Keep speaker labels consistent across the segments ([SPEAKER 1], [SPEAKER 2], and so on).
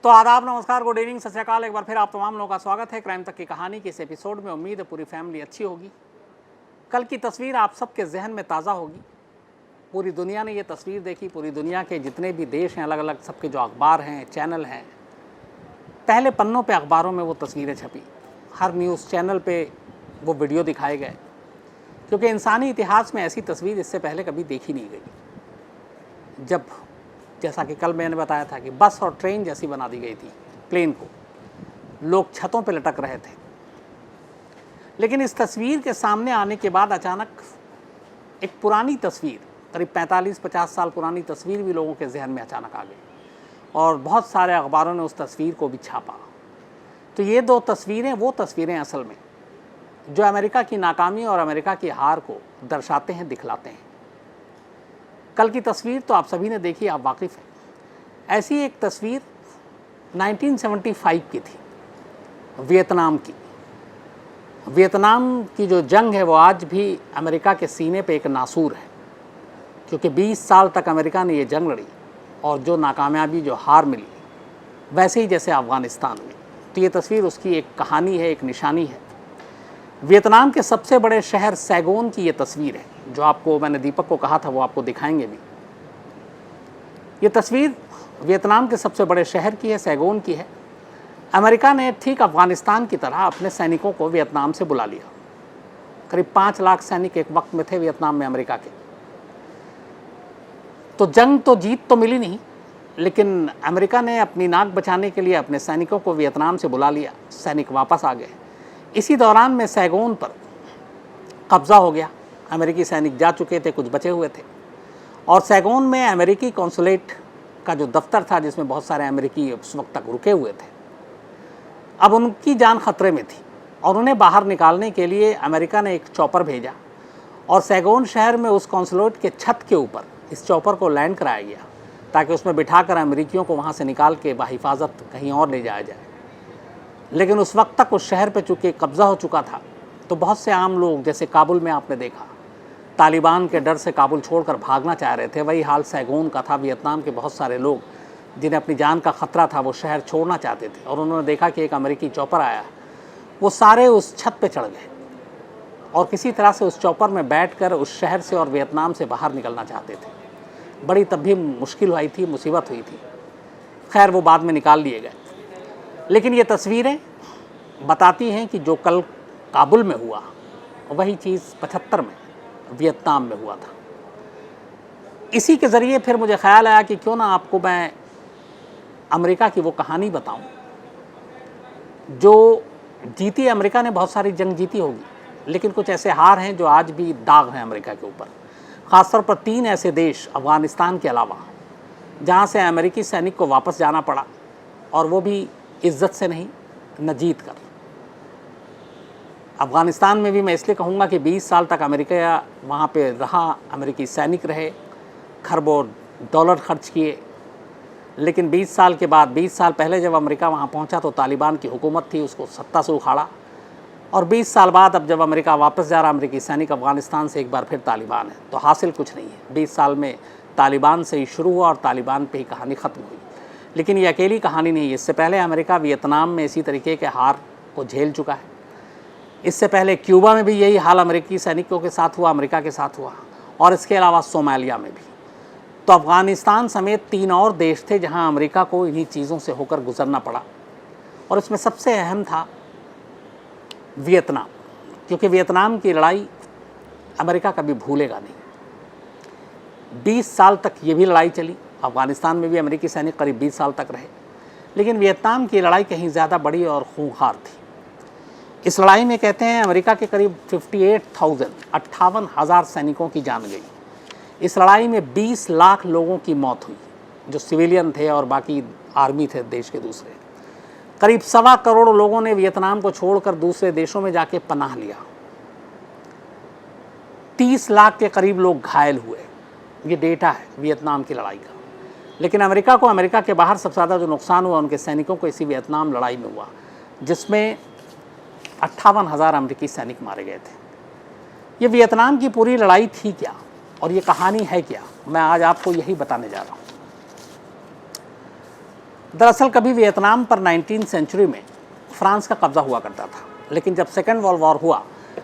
[SPEAKER 1] तो आदाब, नमस्कार, गुड इवनिंग, सत श्री अकाल। एक बार फिर आप तमाम लोगों का स्वागत है क्राइम तक की कहानी के इस एपिसोड में। उम्मीद है पूरी फैमिली अच्छी होगी। कल की तस्वीर आप सबके जहन में ताज़ा होगी। पूरी दुनिया ने ये तस्वीर देखी। पूरी दुनिया के जितने भी देश हैं, अलग अलग सबके जो अखबार हैं, चैनल हैं, पहले पन्नों पे अखबारों में वो तस्वीरें छपी। हर न्यूज़ चैनल पे वो वीडियो दिखाए गए, क्योंकि इंसानी इतिहास में ऐसी तस्वीर इससे पहले कभी देखी नहीं गई। जब जैसा कि कल मैंने बताया था कि बस और ट्रेन जैसी बना दी गई थी प्लेन को, लोग छतों पे लटक रहे थे। लेकिन इस तस्वीर के सामने आने के बाद अचानक एक पुरानी तस्वीर, करीब 45-50 साल पुरानी तस्वीर भी लोगों के जहन में अचानक आ गई और बहुत सारे अखबारों ने उस तस्वीर को भी छापा। तो ये दो तस्वीरें वो तस्वीरें असल में जो अमेरिका की नाकामी और अमेरिका की हार को दर्शाते हैं, दिखलाते हैं। कल की तस्वीर तो आप सभी ने देखी, आप वाकिफ़ हैं। ऐसी एक तस्वीर 1975 की थी, वियतनाम की। वियतनाम की जो जंग है वो आज भी अमेरिका के सीने पे एक नासूर है, क्योंकि 20 साल तक अमेरिका ने ये जंग लड़ी और जो नाकामयाबी, जो हार मिली, वैसे ही जैसे अफ़गानिस्तान में। तो ये तस्वीर उसकी एक कहानी है, एक निशानी है। वियतनाम के सबसे बड़े शहर सैगोन की ये तस्वीर है, जो आपको मैंने दीपक को कहा था वो आपको दिखाएंगे भी। ये तस्वीर वियतनाम के सबसे बड़े शहर की है, सैगोन की है। अमेरिका ने ठीक अफ़गानिस्तान की तरह अपने सैनिकों को वियतनाम से बुला लिया। करीब 5 लाख सैनिक एक वक्त में थे वियतनाम में अमेरिका के। तो जंग तो जीत तो मिली नहीं, लेकिन अमेरिका ने अपनी नाक बचाने के लिए अपने सैनिकों को वियतनाम से बुला लिया। सैनिक वापस आ गए। इसी दौरान में सैगोन पर कब्ज़ा हो गया। अमेरिकी सैनिक जा चुके थे, कुछ बचे हुए थे, और सैगोन में अमेरिकी कौंसुलेट का जो दफ्तर था, जिसमें बहुत सारे अमेरिकी उस वक्त तक रुके हुए थे, अब उनकी जान खतरे में थी और उन्हें बाहर निकालने के लिए अमेरिका ने एक चॉपर भेजा और सैगोन शहर में उस कौंसुलेट के छत के ऊपर इस चॉपर को लैंड कराया गया, ताकि उसमें बिठाकर अमेरिकियों को वहाँ से निकाल के बाहिफाजत कहीं और ले जाया जाए। लेकिन उस वक्त तक उस शहर पे चूँकि कब्ज़ा हो चुका था, तो बहुत से आम लोग, जैसे काबुल में आपने देखा, तालिबान के डर से काबुल छोड़कर भागना चाह रहे थे। वही हाल सैगोन का था। वियतनाम के बहुत सारे लोग जिन्हें अपनी जान का ख़तरा था, वो शहर छोड़ना चाहते थे, और उन्होंने देखा कि एक अमेरिकी चॉपर आया। वो सारे उस छत पे चढ़ गए और किसी तरह से उस चॉपर में बैठकर उस शहर से और वियतनाम से बाहर निकलना चाहते थे। बड़ी तब भी मुश्किल हुई थी, मुसीबत हुई थी। खैर, वो बाद में निकाल लिए गए। लेकिन ये तस्वीरें बताती हैं कि जो कल काबुल में हुआ, वही चीज़ 75 में वियतनाम में हुआ था। इसी के ज़रिए फिर मुझे ख़्याल आया कि क्यों ना आपको मैं अमेरिका की वो कहानी बताऊं जो जीती। अमेरिका ने बहुत सारी जंग जीती होगी, लेकिन कुछ ऐसे हार हैं जो आज भी दाग हैं अमेरिका के ऊपर। ख़ासतौर पर 3 ऐसे देश अफ़गानिस्तान के अलावा, जहाँ से अमेरिकी सैनिक को वापस जाना पड़ा, और वो भी इज़्ज़त से नहीं, न जीत कर। अफ़गानिस्तान में भी मैं इसलिए कहूँगा कि 20 साल तक अमेरिका वहाँ पे रहा, अमेरिकी सैनिक रहे, खरबों डॉलर खर्च किए। लेकिन 20 साल के बाद, 20 साल पहले जब अमेरिका वहाँ पहुँचा तो तालिबान की हुकूमत थी, उसको सत्ता से उखाड़ा। और 20 साल बाद अब जब अमेरिका वापस जा रहा, अमेरिकी सैनिक अफ़गानिस्तान से, एक बार फिर तालिबान है। तो हासिल कुछ नहीं है। 20 साल में तालिबान से ही शुरू हुआ और तालिबान पे ही कहानी ख़त्म हुई। लेकिन ये अकेली कहानी नहीं है। इससे पहले अमेरिका वियतनाम में इसी तरीके के हार को झेल चुका है। इससे पहले क्यूबा में भी यही हाल अमेरिकी सैनिकों के साथ हुआ, अमेरिका के साथ हुआ, और इसके अलावा सोमालिया में भी। तो अफ़गानिस्तान समेत 3 और देश थे जहां अमेरिका को इन्हीं चीज़ों से होकर गुजरना पड़ा, और इसमें सबसे अहम था वियतनाम, क्योंकि वियतनाम की लड़ाई अमेरिका कभी भूलेगा नहीं। 20 साल तक ये भी लड़ाई चली। अफ़गानिस्तान में भी अमेरिकी सैनिक करीब 20 साल तक रहे, लेकिन वियतनाम की लड़ाई कहीं ज़्यादा बड़ी और खूंखार थी। इस लड़ाई में कहते हैं अमेरिका के करीब 58,000 सैनिकों की जान गई। इस लड़ाई में 20 लाख लोगों की मौत हुई, जो सिविलियन थे और बाकी आर्मी थे देश के दूसरे। करीब 1.25 करोड़ लोगों ने वियतनाम को छोड़कर दूसरे देशों में जाके पनाह लिया। 30 लाख के करीब लोग घायल हुए। ये डेटा है वियतनाम की लड़ाई का। लेकिन अमेरिका को, अमेरिका के बाहर सबसे ज़्यादा जो नुकसान हुआ उनके सैनिकों को इसी वियतनाम लड़ाई में हुआ, जिसमें 58,000 अमेरिकी सैनिक मारे गए थे। ये वियतनाम की पूरी लड़ाई थी क्या और ये कहानी है क्या, मैं आज आपको यही बताने जा रहा हूँ। दरअसल कभी वियतनाम पर 19वीं सेंचुरी में फ्रांस का कब्जा हुआ करता था, लेकिन जब सेकेंड वर्ल्ड वॉर हुआ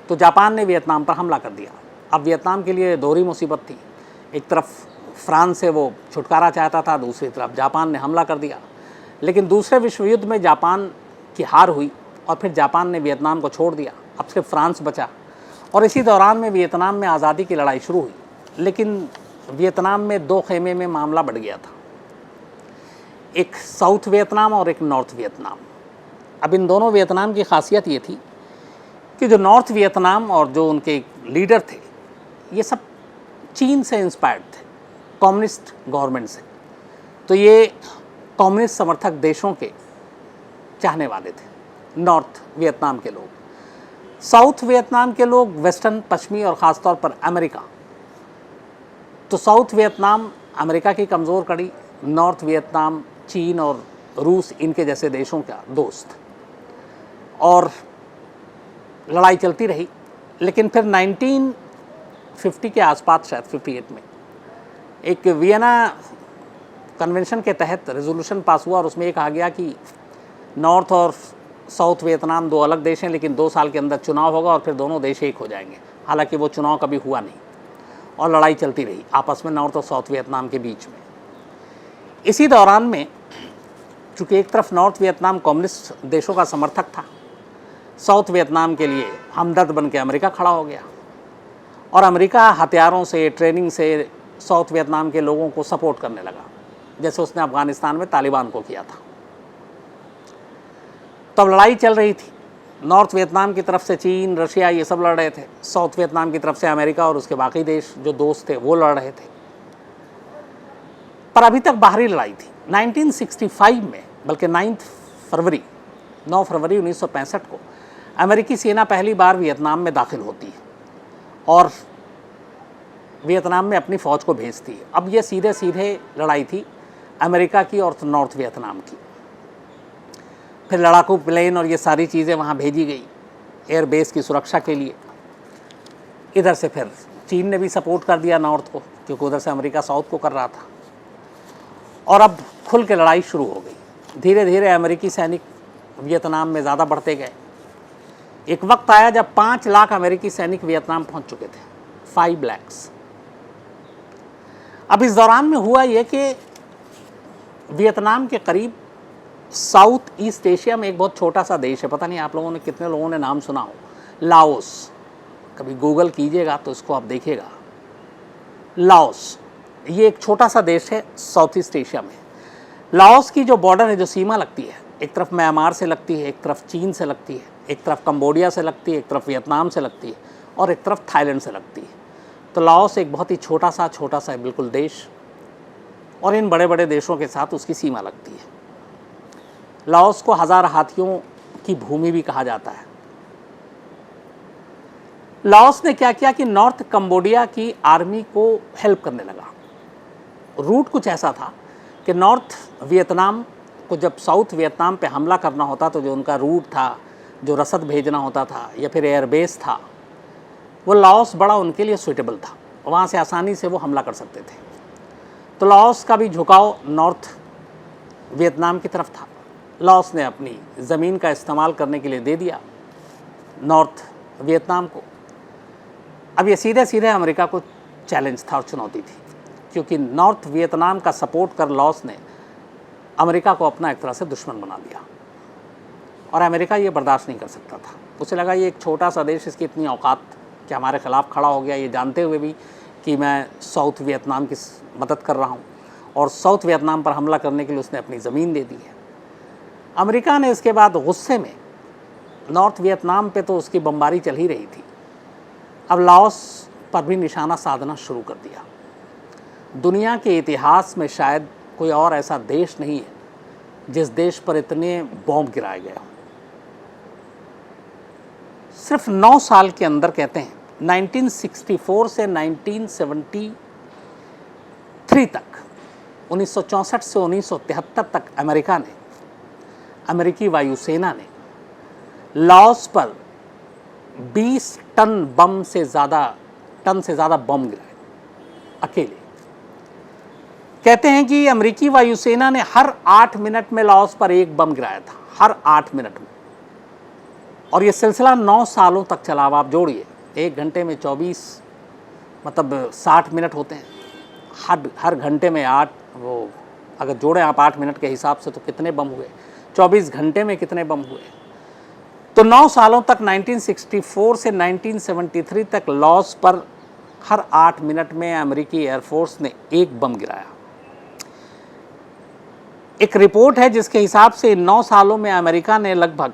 [SPEAKER 1] तो जापान ने वियतनाम पर हमला कर दिया। अब वियतनाम के लिए दोहरी मुसीबत थी, एक तरफ फ्रांस से वो छुटकारा चाहता था, दूसरी तरफ जापान ने हमला कर दिया। लेकिन दूसरे विश्व युद्ध में जापान की हार हुई और फिर जापान ने वियतनाम को छोड़ दिया। अब सिर्फ फ्रांस बचा और इसी दौरान में वियतनाम में आज़ादी की लड़ाई शुरू हुई। लेकिन वियतनाम में दो खेमे में मामला बढ़ गया था, एक साउथ वियतनाम और एक नॉर्थ वियतनाम। अब इन दोनों वियतनाम की खासियत ये थी कि जो नॉर्थ वियतनाम और जो उनके लीडर थे ये सब चीन से इंस्पायर्ड थे, कम्युनिस्ट गवर्नमेंट से। तो ये कम्युनिस्ट समर्थक देशों के चाहने वाले थे नॉर्थ वियतनाम के लोग। साउथ वियतनाम के लोग वेस्टर्न, पश्चिमी और ख़ास तौर पर अमेरिका। तो साउथ वियतनाम अमेरिका की कमज़ोर कड़ी, नॉर्थ वियतनाम चीन और रूस इनके जैसे देशों का दोस्त। और लड़ाई चलती रही। लेकिन फिर 1950 के आसपास, शायद 58 में, एक वियना कन्वेंशन के तहत रेजोल्यूशन पास हुआ और उसमें ये कहा गया कि नॉर्थ और साउथ वियतनाम दो अलग देश हैं, लेकिन 2 साल के अंदर चुनाव होगा और फिर दोनों देश एक हो जाएंगे। हालांकि वो चुनाव कभी हुआ नहीं और लड़ाई चलती रही आपस में नॉर्थ और साउथ वियतनाम के बीच में। इसी दौरान में चूँकि एक तरफ नॉर्थ वियतनाम कम्युनिस्ट देशों का समर्थक था, साउथ वियतनाम के लिए हमदर्द बन के अमेरिका खड़ा हो गया और अमेरिका हथियारों से, ट्रेनिंग से साउथ वियतनाम के लोगों को सपोर्ट करने लगा, जैसे उसने अफगानिस्तान में तालिबान को किया था। तब लड़ाई चल रही थी, नॉर्थ वियतनाम की तरफ से चीन, रशिया ये सब लड़ रहे थे, साउथ वियतनाम की तरफ से अमेरिका और उसके बाकी देश जो दोस्त थे वो लड़ रहे थे। पर अभी तक बाहरी लड़ाई थी। 1965 में, बल्कि 9 फरवरी 1965 को अमेरिकी सेना पहली बार वियतनाम में दाखिल होती है और वियतनाम में अपनी फ़ौज को भेजती है। अब ये सीधे सीधे लड़ाई थी अमेरिका की और नॉर्थ वियतनाम की। फिर लड़ाकू प्लेन और ये सारी चीज़ें वहाँ भेजी गई एयरबेस की सुरक्षा के लिए। इधर से फिर चीन ने भी सपोर्ट कर दिया नॉर्थ को, क्योंकि उधर से अमेरिका साउथ को कर रहा था। और अब खुल के लड़ाई शुरू हो गई। धीरे धीरे अमेरिकी सैनिक वियतनाम में ज़्यादा बढ़ते गए। एक वक्त आया जब 5 लाख अमेरिकी सैनिक वियतनाम पहुंच चुके थे, 5 lakhs। अब इस दौरान में हुआ ये कि वियतनाम के करीब साउथ ईस्ट एशिया में एक बहुत छोटा सा देश है, पता नहीं आप लोगों ने कितने लोगों ने नाम सुना हो, लाओस। कभी गूगल कीजिएगा तो इसको आप देखिएगा, लाओस। ये एक छोटा सा देश है साउथ ईस्ट एशिया में। लाओस की जो बॉर्डर है, जो सीमा लगती है, एक तरफ म्यांमार से लगती है, एक तरफ चीन से लगती है, एक तरफ कंबोडिया से लगती है, एक तरफ वियतनाम से लगती है और एक तरफ थाईलैंड से लगती है। तो लाओस एक बहुत ही छोटा सा बिल्कुल देश, और इन बड़े बड़े देशों के साथ उसकी सीमा लगती है। लाओस को 1000 हाथियों की भूमि भी कहा जाता है। लाओस ने क्या किया कि नॉर्थ कंबोडिया की आर्मी को हेल्प करने लगा। रूट कुछ ऐसा था कि नॉर्थ वियतनाम को जब साउथ वियतनाम पे हमला करना होता तो जो उनका रूट था, जो रसद भेजना होता था या फिर एयरबेस था, वो लाओस बड़ा उनके लिए सूटेबल था, वहाँ से आसानी से वो हमला कर सकते थे। तो लाओस का भी झुकाव नॉर्थ वियतनाम की तरफ था। लाओस ने अपनी ज़मीन का इस्तेमाल करने के लिए दे दिया नॉर्थ वियतनाम को। अब ये सीधे सीधे अमेरिका को चैलेंज था और चुनौती थी, क्योंकि नॉर्थ वियतनाम का सपोर्ट कर लाओस ने अमेरिका को अपना एक तरह से दुश्मन बना दिया और अमेरिका ये बर्दाश्त नहीं कर सकता था। उसे लगा ये एक छोटा सा देश, इसकी इतनी औकात कि हमारे ख़िलाफ़ खड़ा हो गया, ये जानते हुए भी कि मैं साउथ वियतनाम की मदद कर रहा हूँ, और साउथ वियतनाम पर हमला करने के लिए उसने अपनी ज़मीन दे दी है। अमेरिका ने इसके बाद गुस्से में नॉर्थ वियतनाम पे तो उसकी बमबारी चल ही रही थी, अब लाओस पर भी निशाना साधना शुरू कर दिया। दुनिया के इतिहास में शायद कोई और ऐसा देश नहीं है जिस देश पर इतने बॉम्ब गिराए गए हों। सिर्फ 9 साल के अंदर, कहते हैं 1964 से 1973 तक, 1964 से 1973 तक अमेरिकी वायुसेना ने लाओस पर 20 टन से ज़्यादा बम गिराए अकेले। कहते हैं कि अमेरिकी वायुसेना ने हर 8 मिनट में लाओस पर एक बम गिराया था, हर 8 मिनट में। और ये सिलसिला 9 सालों तक चला। अब आप जोड़िए, 1 घंटे में 24 मतलब 60 मिनट होते हैं, हर घंटे में 8, वो अगर जोड़ें आप 8 मिनट के हिसाब से तो कितने बम हुए, 24 घंटे में कितने बम हुए। तो 9 सालों तक 1964 से 1973 तक लाओस पर हर 8 मिनट में अमेरिकी एयरफोर्स ने एक बम गिराया। एक रिपोर्ट है जिसके हिसाब से इन 9 सालों में अमेरिका ने लगभग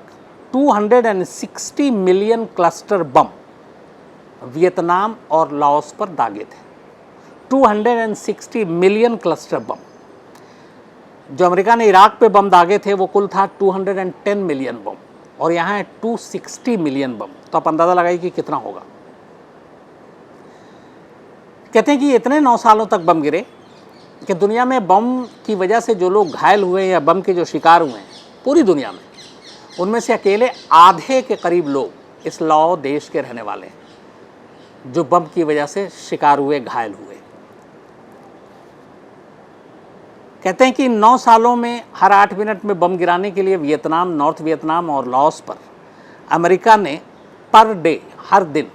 [SPEAKER 1] 260 मिलियन क्लस्टर बम वियतनाम और लाओस पर दागे थे। 260 मिलियन क्लस्टर बम। जो अमेरिका ने इराक पे बम दागे थे वो कुल था 210 मिलियन बम, और यहाँ है 260 मिलियन बम। तो आप अंदाज़ा लगाइए कि कितना होगा। कहते हैं कि इतने 9 सालों तक बम गिरे कि दुनिया में बम की वजह से जो लोग घायल हुए या बम के जो शिकार हुए हैं पूरी दुनिया में, उनमें से अकेले आधे के करीब लोग इस लाओ देश के रहने वाले हैं जो बम की वजह से शिकार हुए, घायल हुए। कहते हैं कि 9 सालों में हर 8 मिनट में बम गिराने के लिए वियतनाम, नॉर्थ वियतनाम और लाओस पर अमेरिका ने पर डे, हर दिन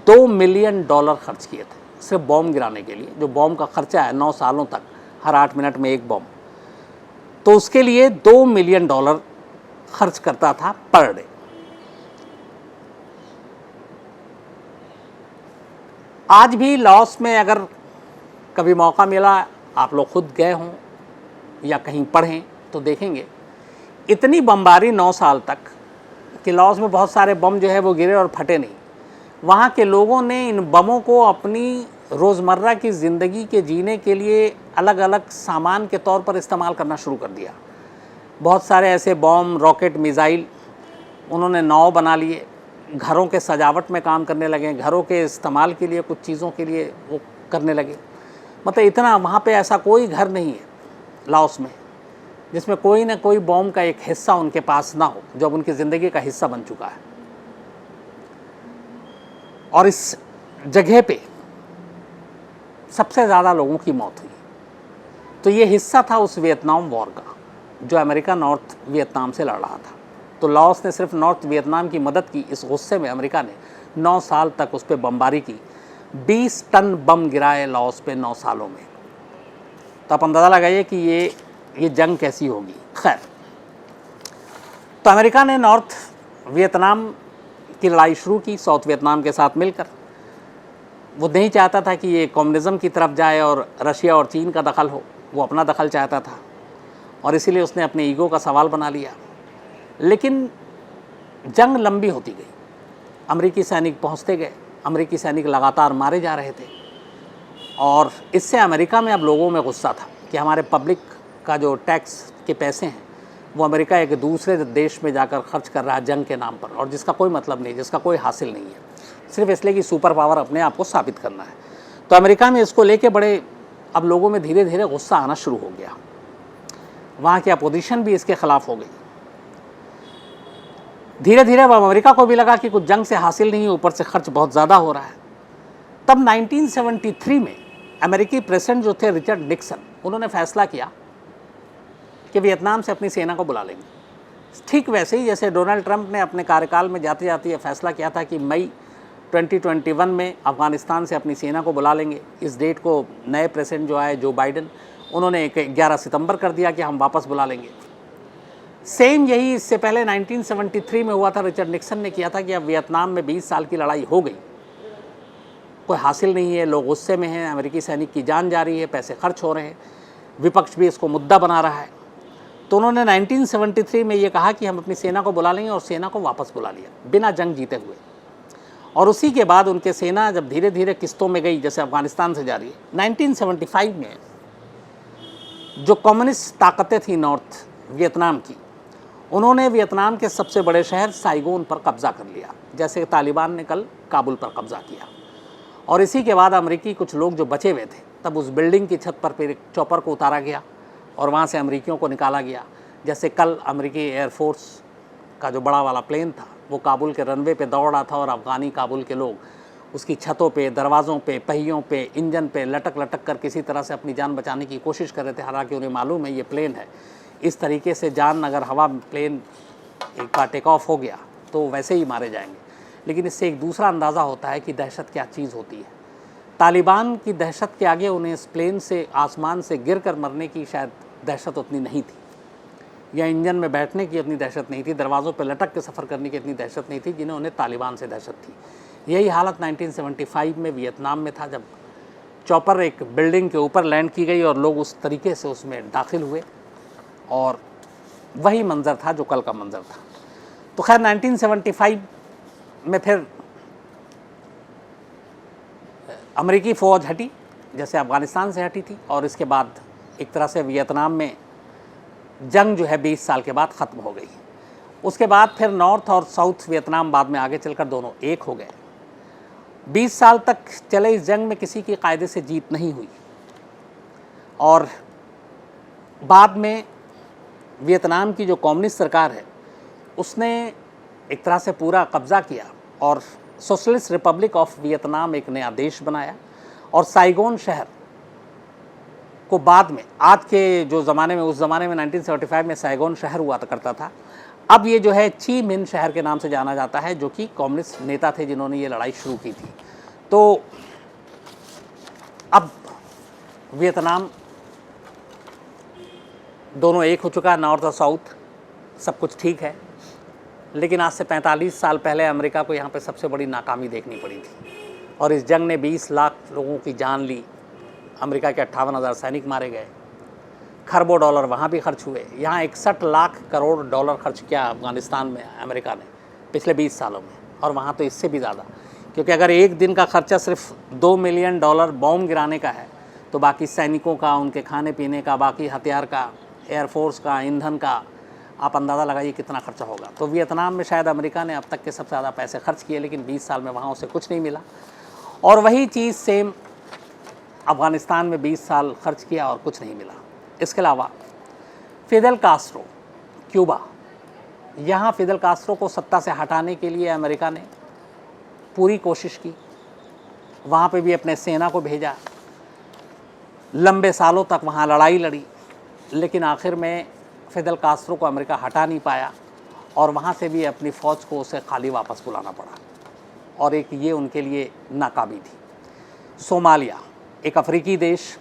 [SPEAKER 1] $2 मिलियन खर्च किए थे सिर्फ बम गिराने के लिए। जो बम का खर्चा है 9 सालों तक, हर 8 मिनट में एक बम, तो उसके लिए $2 मिलियन खर्च करता था पर डे। आज भी लाओस में अगर कभी मौका मिला, आप लोग खुद गए हों या कहीं पढ़ें तो देखेंगे इतनी बमबारी 9 साल तक कि लाओस में बहुत सारे बम जो है वो गिरे और फटे नहीं। वहाँ के लोगों ने इन बमों को अपनी रोज़मर्रा की ज़िंदगी के जीने के लिए अलग अलग सामान के तौर पर इस्तेमाल करना शुरू कर दिया। बहुत सारे ऐसे बम, रॉकेट, मिसाइल उन्होंने नाव बना लिए, घरों के सजावट में काम करने लगे, घरों के इस्तेमाल के लिए कुछ चीज़ों के लिए वो करने लगे। मतलब इतना वहाँ पे ऐसा कोई घर नहीं है लाओस में जिसमें कोई ना कोई बम का एक हिस्सा उनके पास ना हो, जो अब उनकी ज़िंदगी का हिस्सा बन चुका है। और इस जगह पे सबसे ज़्यादा लोगों की मौत हुई। तो ये हिस्सा था उस वियतनाम वॉर का जो अमेरिका नॉर्थ वियतनाम से लड़ रहा था। तो लाओस ने सिर्फ नॉर्थ वियतनाम की मदद की। इस गुस्से में अमेरिका ने 9 साल तक उस पर बमबारी की, 20 टन बम गिराए लाओस पे 9 सालों में। तो आप अंदाज़ा लगाइए कि ये जंग कैसी होगी। खैर, तो अमेरिका ने नॉर्थ वियतनाम की लड़ाई शुरू की साउथ वियतनाम के साथ मिलकर। वो नहीं चाहता था कि ये कम्युनिज़्म की तरफ जाए और रशिया और चीन का दखल हो, वो अपना दखल चाहता था, और इसीलिए उसने अपने ईगो का सवाल बना लिया। लेकिन जंग लंबी होती गई, अमेरिकी सैनिक पहुंचते गए, अमेरिकी सैनिक लगातार मारे जा रहे थे, और इससे अमेरिका में अब लोगों में गुस्सा था कि हमारे पब्लिक का जो टैक्स के पैसे हैं वो अमेरिका एक दूसरे देश में जाकर खर्च कर रहा है जंग के नाम पर, और जिसका कोई मतलब नहीं, जिसका कोई हासिल नहीं है, सिर्फ इसलिए कि सुपर पावर अपने आप को साबित करना है। तो अमेरिका में इसको लेके बड़े अब लोगों में धीरे धीरे गुस्सा आना शुरू हो गया। वहाँ की अपोजिशन भी इसके खिलाफ हो गई। धीरे धीरे अब अमेरिका को भी लगा कि कुछ जंग से हासिल नहीं, ऊपर से खर्च बहुत ज़्यादा हो रहा है। तब 1973 में अमेरिकी प्रेसिडेंट जो थे रिचर्ड निक्सन, उन्होंने फैसला किया कि वियतनाम से अपनी सेना को बुला लेंगे। ठीक वैसे ही जैसे डोनाल्ड ट्रंप ने अपने कार्यकाल में जाते जाते ये फैसला किया था कि मई 2021 में अफ़गानिस्तान से अपनी सेना को बुला लेंगे। इस डेट को नए प्रेसिडेंट जो आए जो बाइडन, उन्होंने 11 सितंबर कर दिया कि हम वापस बुला लेंगे। सेम यही इससे पहले 1973 में हुआ था। रिचर्ड निक्सन ने किया था कि अब वियतनाम में 20 साल की लड़ाई हो गई, कोई हासिल नहीं है, लोग गुस्से में हैं, अमेरिकी सैनिक की जान जा रही है, पैसे खर्च हो रहे हैं, विपक्ष भी इसको मुद्दा बना रहा है। तो उन्होंने 1973 में ये कहा कि हम अपनी सेना को बुला लेंगे, और सेना को वापस बुला लिया बिना जंग जीते हुए। और उसी के बाद उनके सेना जब धीरे धीरे किस्तों में गई, जैसे अफ़गानिस्तान से जा रही है, 1975 में जो कम्युनिस्ट ताकतें थी नॉर्थ वियतनाम की, उन्होंने वियतनाम के सबसे बड़े शहर साइगोन पर कब्ज़ा कर लिया, जैसे तालिबान ने कल काबुल पर कब्ज़ा किया। और इसी के बाद अमेरिकी कुछ लोग जो बचे हुए थे, तब उस बिल्डिंग की छत पर फिर एक चॉपर को उतारा गया और वहाँ से अमेरिकियों को निकाला गया। जैसे कल अमेरिकी एयरफोर्स का जो बड़ा वाला प्लेन था वो काबुल के रनवे पे दौड़ रहा था, और अफ़गानी काबुल के लोग उसकी छतों पे, दरवाज़ों पे, पहियों पे, इंजन पे लटक लटक कर किसी तरह से अपनी जान बचाने की कोशिश कर रहे थे। हालांकि उन्हें मालूम है ये प्लेन है, इस तरीके से जान अगर हवा प्लेन का टेक ऑफ हो गया तो वैसे ही मारे जाएंगे। लेकिन इससे एक दूसरा अंदाज़ा होता है कि दहशत क्या चीज़ होती है। तालिबान की दहशत के आगे उन्हें इस प्लेन से, आसमान से गिर कर मरने की शायद दहशत उतनी नहीं थी, या इंजन में बैठने की इतनी दहशत नहीं थी, दरवाज़ों पर लटक के सफ़र करने की इतनी दहशत नहीं थी जिन्हें उन्हें तालिबान से दहशत थी। यही हालत 1975 में वियतनाम में था, जब चॉपर एक बिल्डिंग के ऊपर लैंड की गई और लोग उस तरीके से उसमें दाखिल हुए, और वही मंज़र था जो कल का मंज़र था। तो खैर 1975 में फिर अमेरिकी फ़ौज हटी, जैसे अफ़गानिस्तान से हटी थी, और इसके बाद एक तरह से वियतनाम में जंग जो है 20 साल के बाद ख़त्म हो गई। उसके बाद फिर नॉर्थ और साउथ वियतनाम बाद में आगे चलकर दोनों एक हो गए। 20 साल तक चले इस जंग में किसी की कायदे से जीत नहीं हुई, और बाद में वियतनाम की जो कम्युनिस्ट सरकार है उसने एक तरह से पूरा कब्ज़ा किया और सोशलिस्ट रिपब्लिक ऑफ वियतनाम एक नया देश बनाया। और साइगोन शहर को बाद में, आज के जो ज़माने में, उस ज़माने में 1975 में साइगोन शहर हुआ करता था, अब ये जो है ची मिन शहर के नाम से जाना जाता है, जो कि कम्युनिस्ट नेता थे जिन्होंने ये लड़ाई शुरू की थी। तो अब वियतनाम दोनों एक हो चुका है, नॉर्थ और साउथ, सब कुछ ठीक है। लेकिन आज से 45 साल पहले अमेरिका को यहाँ पे सबसे बड़ी नाकामी देखनी पड़ी थी, और इस जंग ने 20 लाख लोगों की जान ली। अमेरिका के 58,000 सैनिक मारे गए, खरबों डॉलर वहाँ भी खर्च हुए। यहाँ 61 लाख करोड़ डॉलर खर्च किया अफ़गानिस्तान में अमेरिका ने पिछले 20 सालों में, और वहाँ तो इससे भी ज़्यादा, क्योंकि अगर एक दिन का खर्चा सिर्फ $2 मिलियन बॉम्ब गिराने का है, तो बाकी सैनिकों का, उनके खाने पीने का, बाकी हथियार का, एयरफोर्स का, ईंधन का, आप अंदाज़ा लगाइए कितना खर्चा होगा। तो वियतनाम में शायद अमेरिका ने अब तक के सबसे ज़्यादा पैसे खर्च किए, लेकिन 20 साल में वहाँ उसे कुछ नहीं मिला। और वही चीज़ सेम अफ़गानिस्तान में 20 साल खर्च किया और कुछ नहीं मिला। इसके अलावा फिदेल कास्ट्रो, क्यूबा, यहाँ फिदेल कास्ट्रो को सत्ता से हटाने के लिए अमेरिका ने पूरी कोशिश की, वहाँ पे भी अपने सेना को भेजा, लंबे सालों तक वहाँ लड़ाई लड़ी, लेकिन आखिर में फिदेल कास्ट्रो को अमेरिका हटा नहीं पाया, और वहाँ से भी अपनी फ़ौज को उसे खाली वापस बुलाना पड़ा, और एक ये उनके लिए नाकामी थी। सोमालिया, एक अफ्रीकी देश,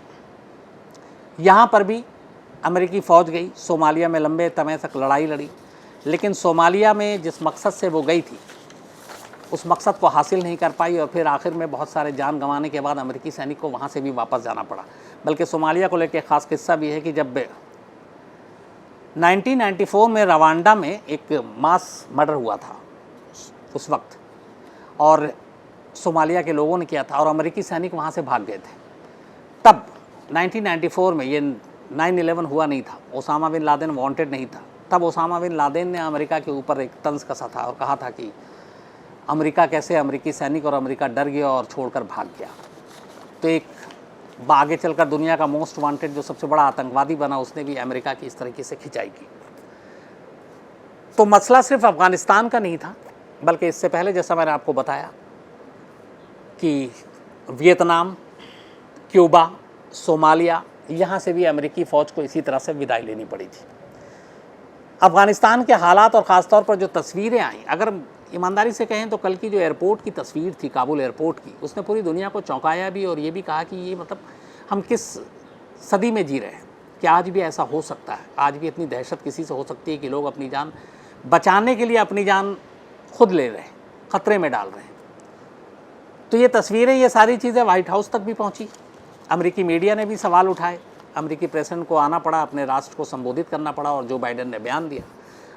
[SPEAKER 1] यहाँ पर भी अमेरिकी फ़ौज गई, सोमालिया में लंबे समय तक लड़ाई लड़ी, लेकिन सोमालिया में जिस मकसद से वो गई थी उस मकसद को हासिल नहीं कर पाई, और फिर आखिर में बहुत सारे जान गंवाने के बाद अमेरिकी सैनिक को वहाँ से भी वापस जाना पड़ा। बल्कि सोमालिया को लेकर ख़ास किस्सा भी है कि जब 1994 में रवांडा में एक मास मर्डर हुआ था उस वक्त, और सोमालिया के लोगों ने किया था, और अमेरिकी सैनिक वहाँ से भाग गए थे। तब 1994 में, ये 9/11 हुआ नहीं था, ओसामा बिन लादेन वांटेड नहीं था, तब ओसामा बिन लादेन ने अमेरिका के ऊपर एक तंज कसा था और कहा था कि अमेरिका कैसे, अमेरिकी सैनिक और अमेरिका डर गया और छोड़कर भाग गया। तो एक आगे चलकर दुनिया का मोस्ट वांटेड, जो सबसे बड़ा आतंकवादी बना, उसने भी अमेरिका की इस तरीके से खिंचाई की। तो मसला सिर्फ अफ़गानिस्तान का नहीं था, बल्कि इससे पहले जैसा मैंने आपको बताया कि वियतनाम, क्यूबा, सोमालिया, यहाँ से भी अमेरिकी फ़ौज को इसी तरह से विदाई लेनी पड़ी थी। अफ़गानिस्तान के हालात और ख़ास तौर पर जो तस्वीरें आई, अगर ईमानदारी से कहें तो कल की जो एयरपोर्ट की तस्वीर थी, काबुल एयरपोर्ट की, उसने पूरी दुनिया को चौंकाया भी, और ये भी कहा कि ये मतलब हम किस सदी में जी रहे हैं, कि आज भी ऐसा हो सकता है, आज भी इतनी दहशत किसी से हो सकती है कि लोग अपनी जान बचाने के लिए अपनी जान खुद ले रहे हैं, ख़तरे में डाल रहे हैं। तो ये तस्वीरें, ये सारी चीज़ें वाइट हाउस तक भी पहुँची। अमेरिकी मीडिया ने भी सवाल उठाए, अमेरिकी प्रेसिडेंट को आना पड़ा, अपने राष्ट्र को संबोधित करना पड़ा, और जो बाइडेन ने बयान दिया।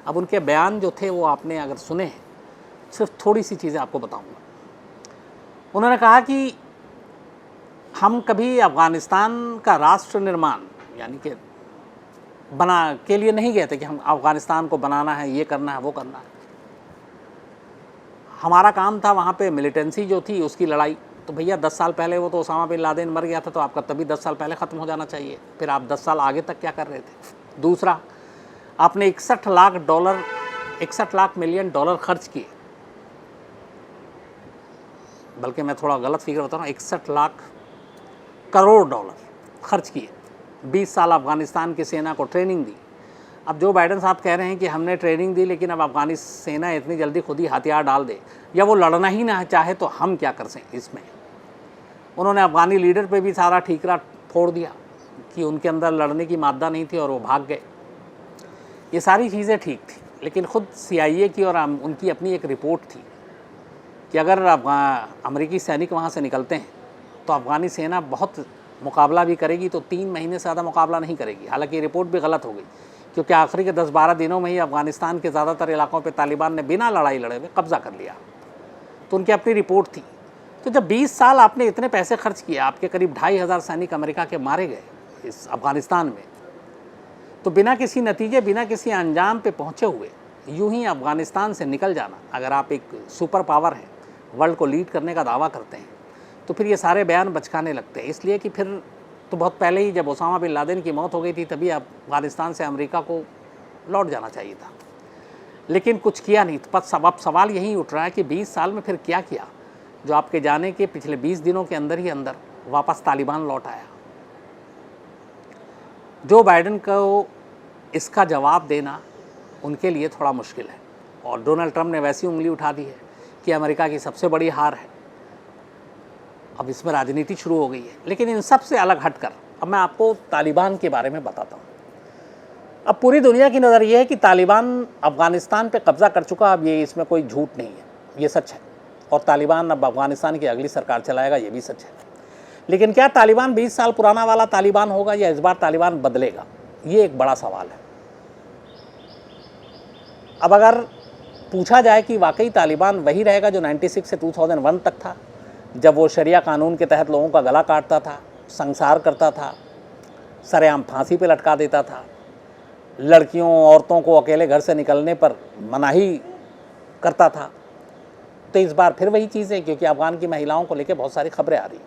[SPEAKER 1] अब उनके बयान जो थे वो आपने अगर सुने हैं, सिर्फ थोड़ी सी चीज़ें आपको बताऊंगा। उन्होंने कहा कि हम कभी अफ़गानिस्तान का राष्ट्र निर्माण यानी कि बना के लिए नहीं गए थे कि हम अफ़गानिस्तान को बनाना है, ये करना है, वो करना है। हमारा काम था वहाँ पे मिलिटेंसी जो थी उसकी लड़ाई। तो भैया 10 साल पहले वो तो ओसामा बिन लादेन मर गया था, तो आपका तभी 10 साल पहले ख़त्म हो जाना चाहिए। फिर आप 10 साल आगे तक क्या कर रहे थे? दूसरा, आपने 61 लाख मिलियन डॉलर खर्च किए बल्कि मैं थोड़ा गलत फिगर बता रहा हूँ, 61 लाख करोड़ डॉलर खर्च किए, 20 साल अफ़गानिस्तान की सेना को ट्रेनिंग दी। अब जो बाइडेन साहब कह रहे हैं कि हमने ट्रेनिंग दी लेकिन अब अफ़गानी सेना इतनी जल्दी खुद ही हथियार डाल दे या वो लड़ना ही ना चाहे तो हम क्या कर सकें इसमें। उन्होंने अफ़गानी लीडर पे भी सारा ठीकरा फोड़ दिया कि उनके अंदर लड़ने की मादा नहीं थी और वो भाग गए। ये सारी चीज़ें ठीक थी, लेकिन ख़ुद CIA की और उनकी अपनी एक रिपोर्ट थी कि अगर अमेरिकी सैनिक वहाँ से निकलते हैं तो अफ़गानी सेना बहुत मुकाबला भी करेगी, तो 3 महीने से ज़्यादा मुकाबला नहीं करेगी। हालांकि ये रिपोर्ट भी गलत हो गई, क्योंकि आखिरी के 10-12 दिनों में ही अफ़गानिस्तान के ज़्यादातर इलाकों पे तालिबान ने बिना लड़ाई लड़े हुए कब्ज़ा कर लिया। तो उनकी अपनी रिपोर्ट थी। तो जब 20 साल आपने इतने पैसे खर्च किए, आपके करीब 2,500 सैनिक अमेरिका के मारे गए इस अफ़गानिस्तान में, तो बिना किसी नतीजे, बिना किसी अंजाम पे पहुँचे हुए यूं ही अफ़गानिस्तान से निकल जाना, अगर आप एक सुपर पावर हैं, वर्ल्ड को लीड करने का दावा करते हैं, तो फिर ये सारे बयान बचकाने लगते हैं। इसलिए कि फिर तो बहुत पहले ही जब ओसामा बिन लादेन की मौत हो गई थी तभी अफ़गानिस्तान से अमेरिका को लौट जाना चाहिए था, लेकिन कुछ किया नहीं। तो अब सवाल यही उठ रहा है कि 20 साल में फिर क्या किया जो आपके जाने के पिछले 20 दिनों के अंदर ही अंदर वापस तालिबान लौट आया। जो बाइडेन को इसका जवाब देना उनके लिए थोड़ा मुश्किल है, और डोनाल्ड ट्रंप ने वैसी उंगली उठा दी है कि अमेरिका की सबसे बड़ी हार है। अब इसमें राजनीति शुरू हो गई है। लेकिन इन सब से अलग हटकर अब मैं आपको तालिबान के बारे में बताता हूँ। अब पूरी दुनिया की नज़र ये है कि तालिबान अफ़गानिस्तान पे कब्ज़ा कर चुका। अब ये इसमें कोई झूठ नहीं है, ये सच है, और तालिबान अब अफ़गानिस्तान की अगली सरकार चलाएगा, ये भी सच है। लेकिन क्या तालिबान 20 साल पुराना वाला तालिबान होगा या इस बार तालिबान बदलेगा, ये एक बड़ा सवाल है। अब अगर पूछा जाए कि वाकई तालिबान वही रहेगा जो 96 से 2001 तक था, जब वो शरिया कानून के तहत लोगों का गला काटता था, संसार करता था, सरेआम फांसी पे लटका देता था, लड़कियों औरतों को अकेले घर से निकलने पर मनाही करता था, तो इस बार फिर वही चीज़ है, क्योंकि अफ़गान की महिलाओं को लेकर बहुत सारी खबरें आ रही।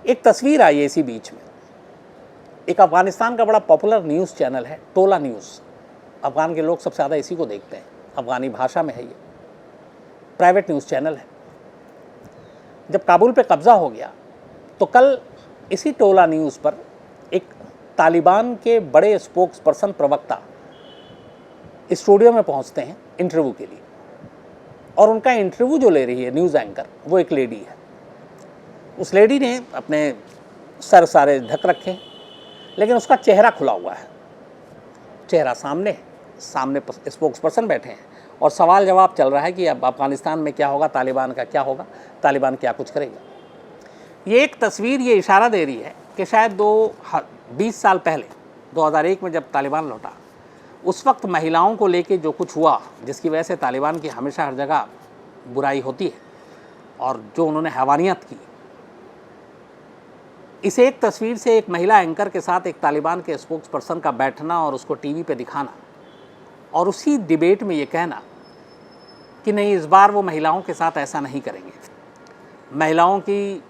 [SPEAKER 1] एक तस्वीर आई है इसी बीच में, एक अफ़गानिस्तान का बड़ा पॉपुलर न्यूज़ चैनल है टोला न्यूज़। अफ़गान के लोग सबसे ज़्यादा इसी को देखते हैं, अफ़गानी भाषा में है, ये प्राइवेट न्यूज़ चैनल है। जब काबुल पे कब्ज़ा हो गया तो कल इसी टोला न्यूज़ पर एक तालिबान के बड़े स्पोक्स पर्सन, प्रवक्ता स्टूडियो में पहुंचते हैं इंटरव्यू के लिए, और उनका इंटरव्यू जो ले रही है न्यूज़ एंकर, वो एक लेडी है। उस लेडी ने अपने सर सारे ढक रखे, लेकिन उसका चेहरा खुला हुआ है, चेहरा सामने स्पोक्स पर्सन बैठे हैं, और सवाल जवाब चल रहा है कि अब अफ़गानिस्तान में क्या होगा, तालिबान का क्या होगा, तालिबान क्या कुछ करेगा। ये एक तस्वीर ये इशारा दे रही है कि शायद 20 साल पहले 2001 में जब तालिबान लौटा, उस वक्त महिलाओं को लेके जो कुछ हुआ, जिसकी वजह से तालिबान की हमेशा हर जगह बुराई होती है, और जो उन्होंने हैवानियत की, इस एक तस्वीर से एक महिला एंकर के साथ एक तालिबान के स्पोक्स पर्सन का बैठना और उसको टीवी पे दिखाना, और उसी डिबेट में ये कहना कि नहीं, इस बार वो महिलाओं के साथ ऐसा नहीं करेंगे। महिलाओं की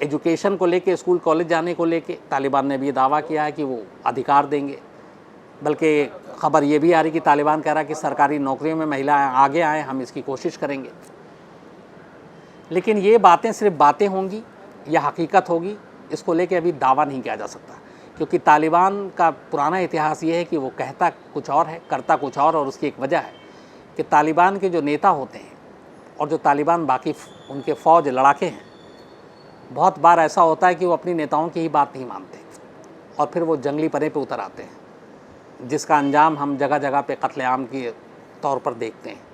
[SPEAKER 1] एजुकेशन को लेके, स्कूल कॉलेज जाने को लेके तालिबान ने भी दावा किया है कि वो अधिकार देंगे। बल्कि खबर ये भी आ रही कि तालिबान कह रहा है कि सरकारी नौकरियों में महिलाएं आगे आएँ, हम इसकी कोशिश करेंगे। लेकिन ये बातें सिर्फ बातें होंगी या हकीकत होगी, इसको लेके अभी दावा नहीं किया जा सकता, क्योंकि तालिबान का पुराना इतिहास ये है कि वो कहता कुछ और है, करता कुछ और उसकी एक वजह है कि तालिबान के जो नेता होते हैं और जो तालिबान बाकी उनके फ़ौज लड़ाके हैं, बहुत बार ऐसा होता है कि वो अपनी नेताओं की ही बात नहीं मानते और फिर वो जंगली पने पे उतर आते हैं, जिसका अंजाम हम जगह जगह पे कत्लेआम के तौर पर देखते हैं।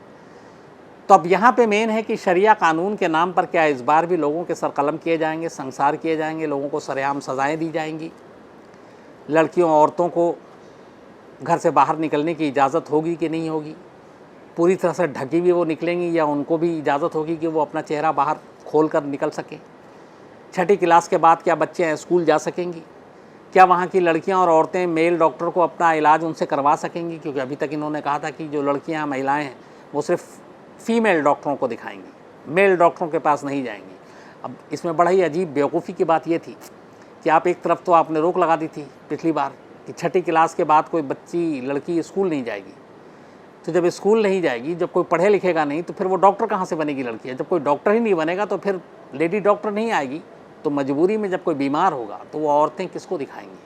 [SPEAKER 1] तो अब यहाँ पे मेन है कि शरिया कानून के नाम पर क्या इस बार भी लोगों के सर कलम किए जाएंगे, संसार किए जाएंगे, लोगों को सरेआम सज़ाएँ दी जाएंगी, लड़कियों औरतों को घर से बाहर निकलने की इजाज़त होगी कि नहीं होगी, पूरी तरह से ढकी हुई वो निकलेंगी या उनको भी इजाज़त होगी कि वो अपना चेहरा बाहर खोल कर निकल सकें। 6ठी क्लास के बाद क्या बच्चे स्कूल जा सकेंगी, क्या वहाँ की लड़कियाँ और औरतें मेल डॉक्टर को अपना इलाज उनसे करवा सकेंगी, क्योंकि अभी तक इन्होंने कहा था कि जो लड़कियाँ महिलाएँ हैं वो सिर्फ फीमेल डॉक्टरों को दिखाएंगी, मेल डॉक्टरों के पास नहीं जाएंगी। अब इसमें बड़ा ही अजीब बेवकूफ़ी की बात ये थी कि आप एक तरफ तो आपने रोक लगा दी थी पिछली बार कि 6ठी क्लास के बाद कोई बच्ची लड़की स्कूल नहीं जाएगी, तो जब स्कूल नहीं जाएगी, जब कोई पढ़े लिखेगा नहीं, तो फिर वो डॉक्टर कहाँ से बनेगी लड़की है? जब कोई डॉक्टर ही नहीं बनेगा तो फिर लेडी डॉक्टर नहीं आएगी। तो मजबूरी में जब कोई बीमार होगा तो वो औरतें किसको दिखाएंगी?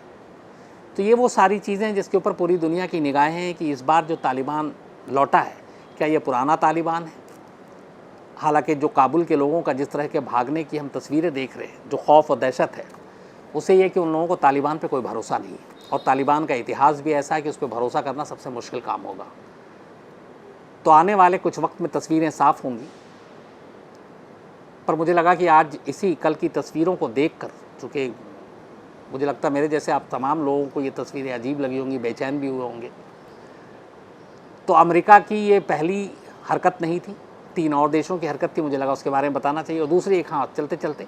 [SPEAKER 1] तो ये वो सारी चीज़ें हैं जिसके ऊपर पूरी दुनिया की निगाहें हैं कि इस बार जो तालिबान लौटा है, क्या ये पुराना तालिबान है? हालांकि जो काबुल के लोगों का जिस तरह के भागने की हम तस्वीरें देख रहे हैं, जो खौफ और दहशत है, उससे ये कि उन लोगों को तालिबान पे कोई भरोसा नहीं है। और तालिबान का इतिहास भी ऐसा है कि उस पर भरोसा करना सबसे मुश्किल काम होगा। तो आने वाले कुछ वक्त में तस्वीरें साफ़ होंगी, पर मुझे लगा कि आज इसी कल की तस्वीरों को देखकर, चूँकि मुझे लगता है मेरे जैसे आप तमाम लोगों को ये तस्वीरें अजीब लगी होंगी, बेचैन भी हुए होंगे। तो अमेरिका की ये पहली हरकत नहीं थी, 3 और देशों की हरकत थी, मुझे लगा उसके बारे में बताना चाहिए। और दूसरी एक, हाँ, चलते चलते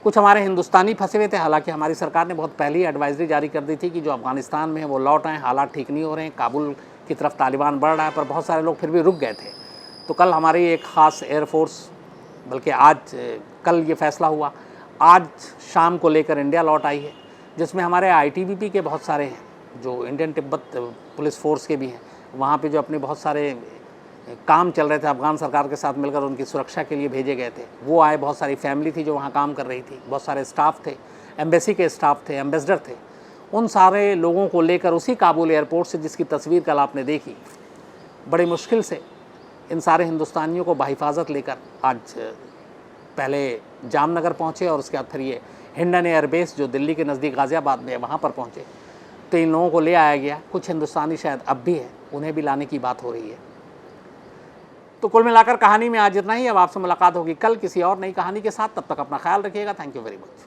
[SPEAKER 1] कुछ हमारे हिंदुस्तानी फंसे हुए थे। हालांकि हमारी सरकार ने बहुत पहले ही एडवाइजरी जारी कर दी थी कि जो अफ़गानिस्तान में है वो लौट आएँ, हालात ठीक नहीं हो रहे हैं, काबुल की तरफ तालिबान बढ़ रहा है, पर बहुत सारे लोग फिर भी रुक गए थे। तो कल हमारी एक ख़ास एयरफोर्स, बल्कि आज कल ये फ़ैसला हुआ, आज शाम को लेकर इंडिया लौट आई है, जिसमें हमारे आईटीबीपी के बहुत सारे हैं, जो इंडियन तिब्बत पुलिस फोर्स के भी हैं, वहाँ पे जो अपने बहुत सारे काम चल रहे थे अफ़गान सरकार के साथ मिलकर, उनकी सुरक्षा के लिए भेजे गए थे, वो आए। बहुत सारी फैमिली थी जो वहाँ काम कर रही थी, बहुत सारे स्टाफ थे, एम्बेसी के स्टाफ थे, एम्बेसडर थे। उन सारे लोगों को लेकर उसी काबुल एयरपोर्ट से, जिसकी तस्वीर कल आपने देखी, बड़ी मुश्किल से इन सारे हिंदुस्तानियों को बाहिफाजत लेकर आज पहले जामनगर पहुँचे और उसके बाद फिर ये हिंडन एयरबेस जो दिल्ली के नज़दीक गाज़ियाबाद में है, वहाँ पर पहुँचे। तो इन लोगों को ले आया गया। कुछ हिंदुस्तानी शायद अब भी है, उन्हें भी लाने की बात हो रही है। तो कुल मिलाकर कहानी में आज इतना ही। अब आपसे मुलाकात होगी कल किसी और नई कहानी के साथ। तब तक अपना ख्याल रखिएगा। Thank you very much.